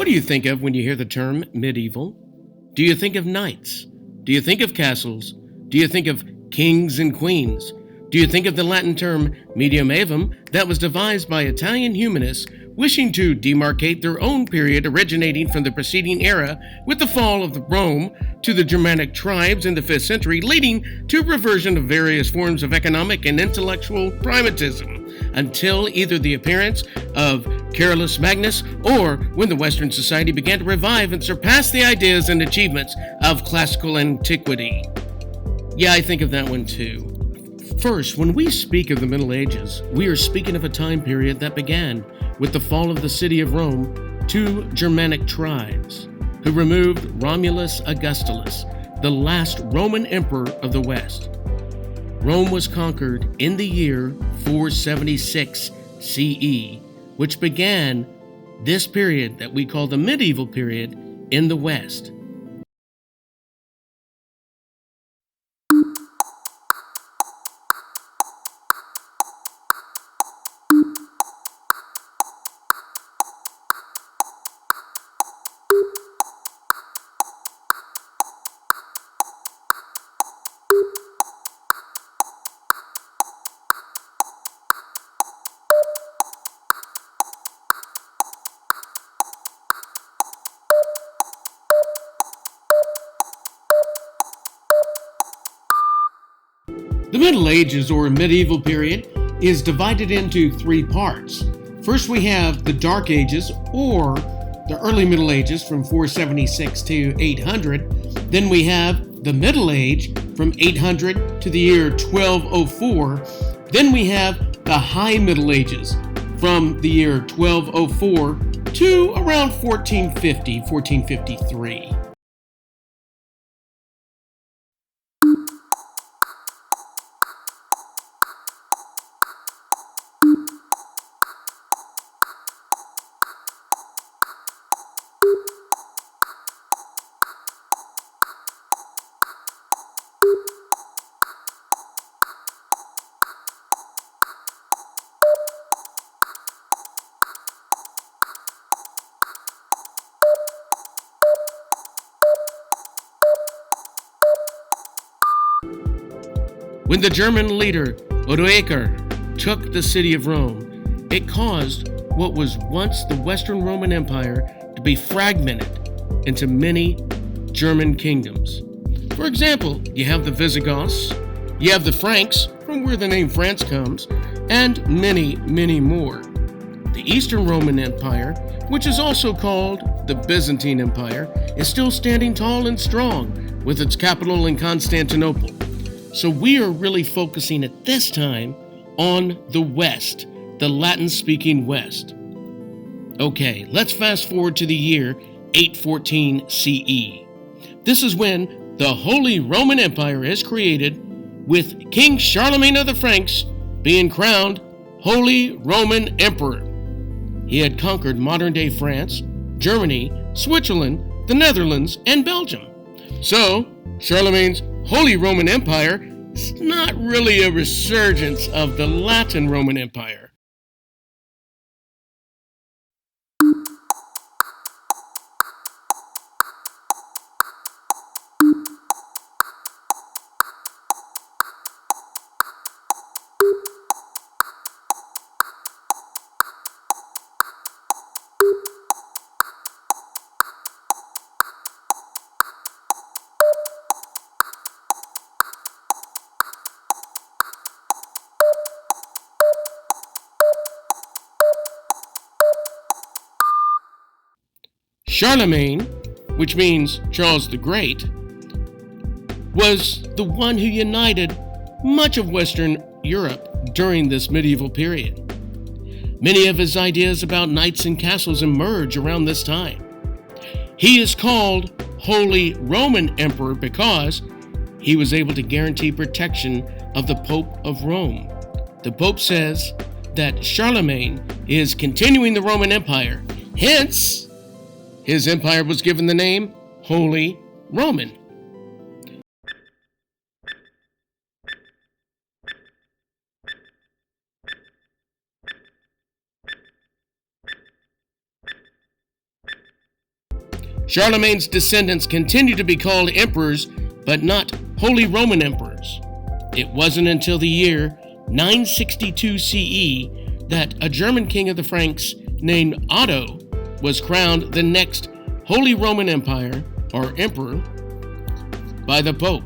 What do you think of when you hear the term medieval? Do you think of knights? Do you think of castles? Do you think of kings and queens? Do you think of the Latin term medium aevum that was devised by Italian humanists wishing to demarcate their own period originating from the preceding era with the fall of Rome to the Germanic tribes in the 5th century, leading to reversion of various forms of economic and intellectual primatism until either the appearance of Carolus Magnus or when the Western society began to revive and surpass the ideas and achievements of classical antiquity. Yeah, I think of that one too. First, when we speak of the Middle Ages, we are speaking of a time period that began with the fall of the city of Rome to Germanic tribes, who removed Romulus Augustulus, the last Roman emperor of the West. Rome was conquered in the year 476 CE, which began this period that we call the medieval period in the West. The Middle Ages, or medieval period, is divided into three parts. First, we have the Dark Ages, or the early Middle Ages from 476 to 800. Then we have the Middle Age from 800 to the year 1204. Then we have the High Middle Ages from the year 1204 to around 1450, 1453. When the German leader Odoacer took the city of Rome, it caused what was once the Western Roman Empire to be fragmented into many German kingdoms. For example, you have the Visigoths, you have the Franks, from where the name France comes, and many, many more. The Eastern Roman Empire, which is also called the Byzantine Empire, is still standing tall and strong with its capital in Constantinople. So we are really focusing at this time on the West, the Latin-speaking West. Okay, let's fast forward to the year 814 CE. This is when the Holy Roman Empire is created, with King Charlemagne of the Franks being crowned Holy Roman Emperor. He had conquered modern-day France, Germany, Switzerland, the Netherlands, and Belgium. So, Charlemagne's Holy Roman Empire is not really a resurgence of the Latin Roman Empire. Charlemagne, which means Charles the Great, was the one who united much of Western Europe during this medieval period. Many of his ideas about knights and castles emerge around this time. He is called Holy Roman Emperor because he was able to guarantee protection of the Pope of Rome. The Pope says that Charlemagne is continuing the Roman Empire, hence his empire was given the name Holy Roman. Charlemagne's descendants continue to be called emperors, but not Holy Roman Emperors. It wasn't until the year 962 CE that a German king of the Franks named Otto was crowned the next Holy Roman Empire, or emperor, by the Pope.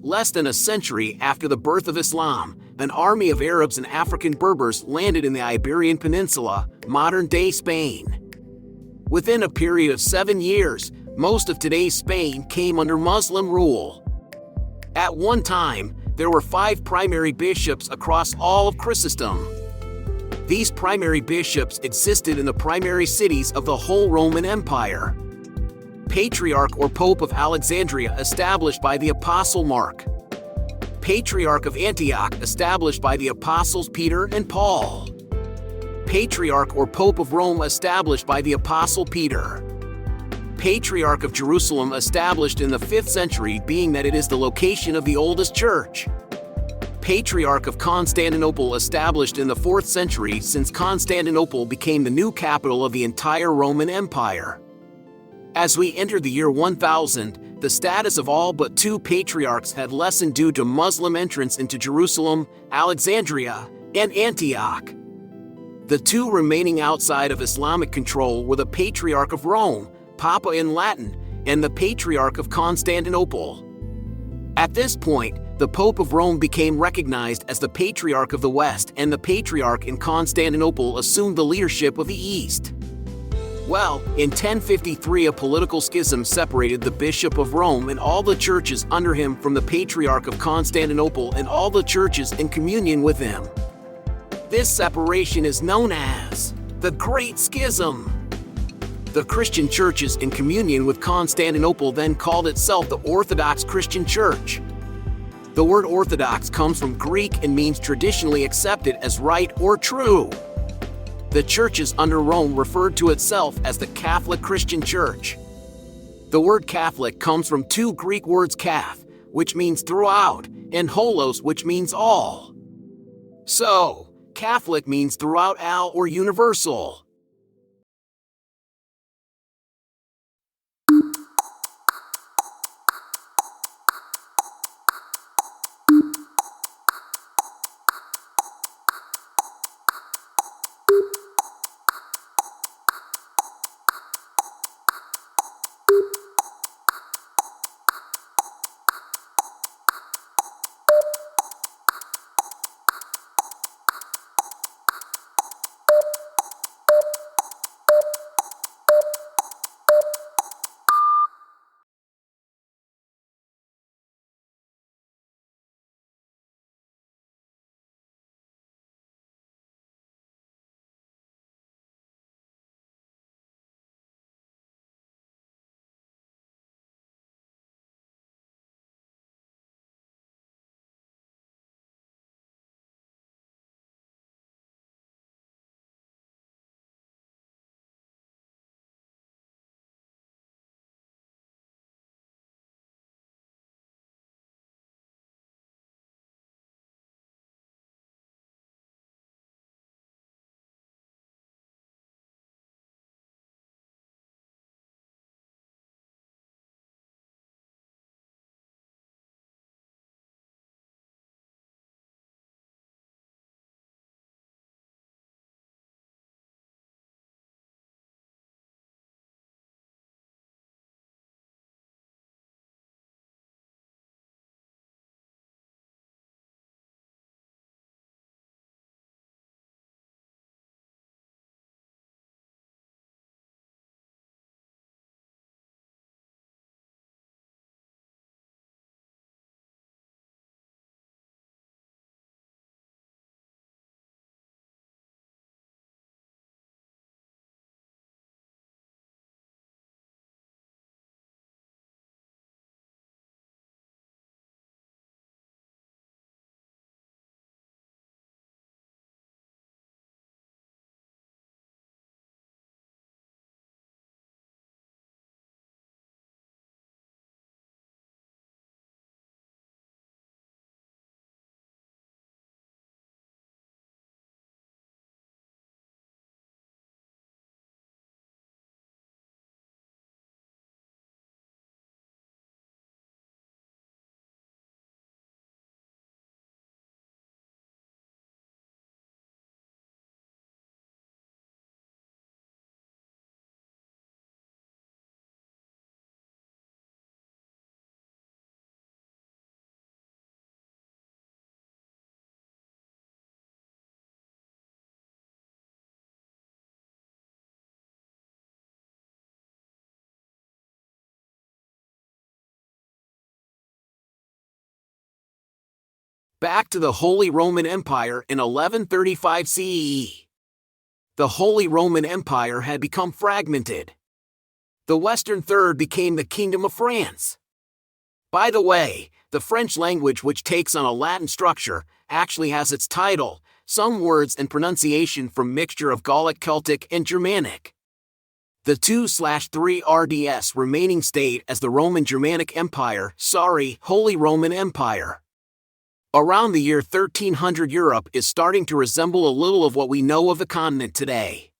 Less than a century after the birth of Islam, an army of Arabs and African Berbers landed in the Iberian Peninsula, modern-day Spain. Within a period of 7 years, most of today's Spain came under Muslim rule. At one time, there were 5 primary bishops across all of Christendom. These primary bishops existed in the primary cities of the whole Roman Empire. Patriarch or Pope of Alexandria, established by the Apostle Mark. Patriarch of Antioch, established by the Apostles Peter and Paul. Patriarch or Pope of Rome, established by the Apostle Peter. Patriarch of Jerusalem, established in the 5th century, being that it is the location of the oldest church. Patriarch of Constantinople, established in the 4th century, since Constantinople became the new capital of the entire Roman Empire. As we entered the year 1000, the status of all but 2 patriarchs had lessened due to Muslim entrance into Jerusalem, Alexandria, and Antioch. The 2 remaining outside of Islamic control were the Patriarch of Rome, Papa in Latin, and the Patriarch of Constantinople. At this point, the Pope of Rome became recognized as the Patriarch of the West, and the Patriarch in Constantinople assumed the leadership of the East. Well, in 1053 a political schism separated the Bishop of Rome and all the churches under him from the Patriarch of Constantinople and all the churches in communion with him. This separation is known as the Great Schism. The Christian churches in communion with Constantinople then called itself the Orthodox Christian Church. The word Orthodox comes from Greek and means traditionally accepted as right or true. The churches under Rome referred to itself as the Catholic Christian Church. The word Catholic comes from 2 Greek words, kath, which means throughout, and holos, which means all. So, Catholic means throughout all or universal. Back to the Holy Roman Empire in 1135 CE. The Holy Roman Empire had become fragmented. The Western Third became the Kingdom of France. By the way, the French language, which takes on a Latin structure, actually has its title, some words and pronunciation from mixture of Gallic, Celtic, and Germanic. The 2/3 RDS remaining state as the Roman Germanic Empire, Holy Roman Empire. Around the year 1300, Europe is starting to resemble a little of what we know of the continent today.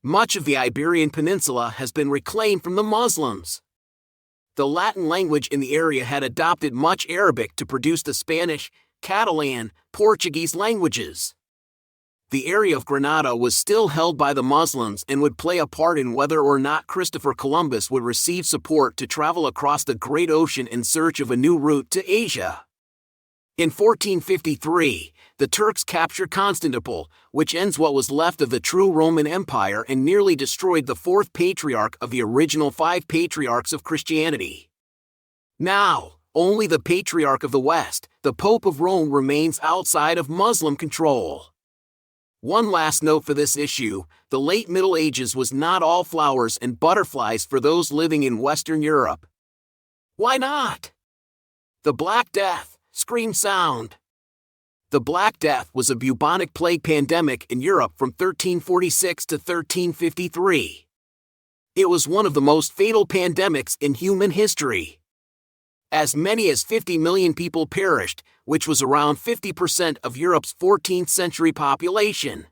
Much of the Iberian Peninsula has been reclaimed from the Muslims. The Latin language in the area had adopted much Arabic to produce the Spanish, Catalan, Portuguese languages. The area of Granada was still held by the Muslims and would play a part in whether or not Christopher Columbus would receive support to travel across the Great Ocean in search of a new route to Asia. In 1453, the Turks captured Constantinople, which ends what was left of the true Roman Empire and nearly destroyed the fourth patriarch of the original 5 patriarchs of Christianity. Now, only the Patriarch of the West, the Pope of Rome, remains outside of Muslim control. One last note for this issue: the late Middle Ages was not all flowers and butterflies for those living in Western Europe. Why not? The Black Death, scream sound. The Black Death was a bubonic plague pandemic in Europe from 1346 to 1353. It was one of the most fatal pandemics in human history. As many as 50 million people perished, which was around 50% of Europe's 14th century population.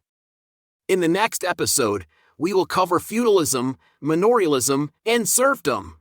In the next episode, we will cover feudalism, manorialism, and serfdom.